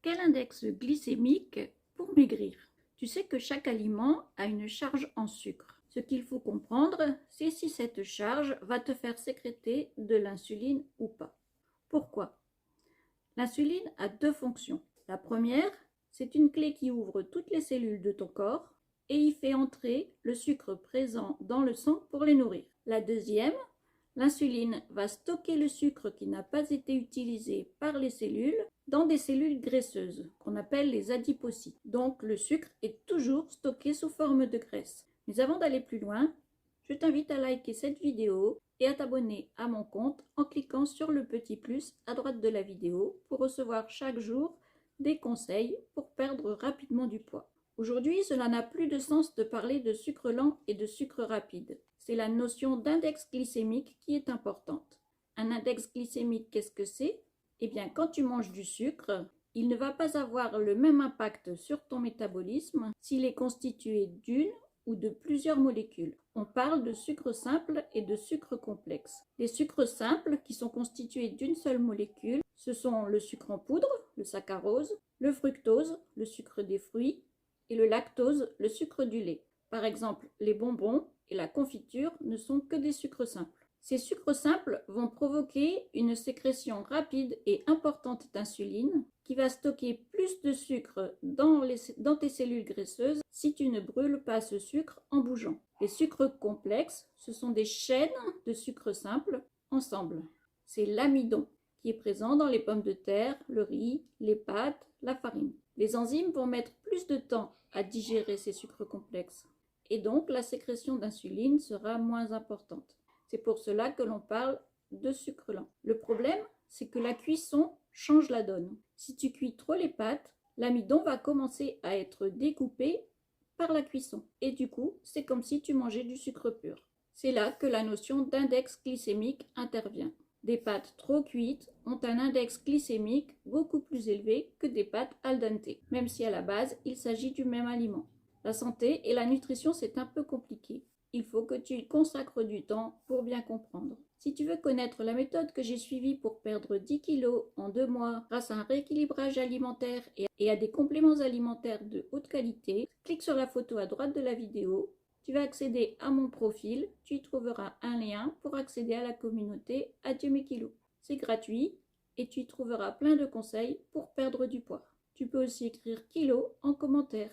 Quel index glycémique pour maigrir? Tu sais que chaque aliment a une charge en sucre. Ce qu'il faut comprendre, c'est si cette charge va te faire sécréter de l'insuline ou pas. Pourquoi? L'insuline a deux fonctions. La première, c'est une clé qui ouvre toutes les cellules de ton corps et y fait entrer le sucre présent dans le sang pour les nourrir. La deuxième, l'insuline va stocker le sucre qui n'a pas été utilisé par les cellules dans des cellules graisseuses qu'on appelle les adipocytes. Donc le sucre est toujours stocké sous forme de graisse. Mais avant d'aller plus loin, je t'invite à liker cette vidéo et à t'abonner à mon compte en cliquant sur le petit plus à droite de la vidéo pour recevoir chaque jour des conseils pour perdre rapidement du poids. Aujourd'hui, cela n'a plus de sens de parler de sucre lent et de sucre rapide. C'est la notion d'index glycémique qui est importante. Un index glycémique, qu'est-ce que c'est? Eh bien, quand tu manges du sucre, il ne va pas avoir le même impact sur ton métabolisme s'il est constitué d'une ou de plusieurs molécules. On parle de sucre simple et de sucre complexe. Les sucres simples, qui sont constitués d'une seule molécule, ce sont le sucre en poudre, le saccharose, le fructose, le sucre des fruits, et le lactose, le sucre du lait. Par exemple, les bonbons et la confiture ne sont que des sucres simples. Ces sucres simples vont provoquer une sécrétion rapide et importante d'insuline qui va stocker plus de sucre dans tes cellules graisseuses si tu ne brûles pas ce sucre en bougeant. Les sucres complexes, ce sont des chaînes de sucres simples ensemble. C'est l'amidon qui est présent dans les pommes de terre, le riz, les pâtes, la farine. Les enzymes vont mettre plus de temps à digérer ces sucres complexes et donc la sécrétion d'insuline sera moins importante. C'est pour cela que l'on parle de sucre lent. Le problème, c'est que la cuisson change la donne. Si tu cuis trop les pâtes, l'amidon va commencer à être découpé par la cuisson. Et du coup, c'est comme si tu mangeais du sucre pur. C'est là que la notion d'index glycémique intervient. Des pâtes trop cuites ont un index glycémique beaucoup plus élevé que des pâtes al dente, même si à la base, il s'agit du même aliment. La santé et la nutrition, c'est un peu compliqué. Il faut que tu y consacres du temps pour bien comprendre. Si tu veux connaître la méthode que j'ai suivie pour perdre 10 kg en 2 mois grâce à un rééquilibrage alimentaire et à des compléments alimentaires de haute qualité, clique sur la photo à droite de la vidéo. Tu vas accéder à mon profil, tu y trouveras un lien pour accéder à la communauté Adieu mes kilos. C'est gratuit et tu y trouveras plein de conseils pour perdre du poids. Tu peux aussi écrire kilo en commentaire.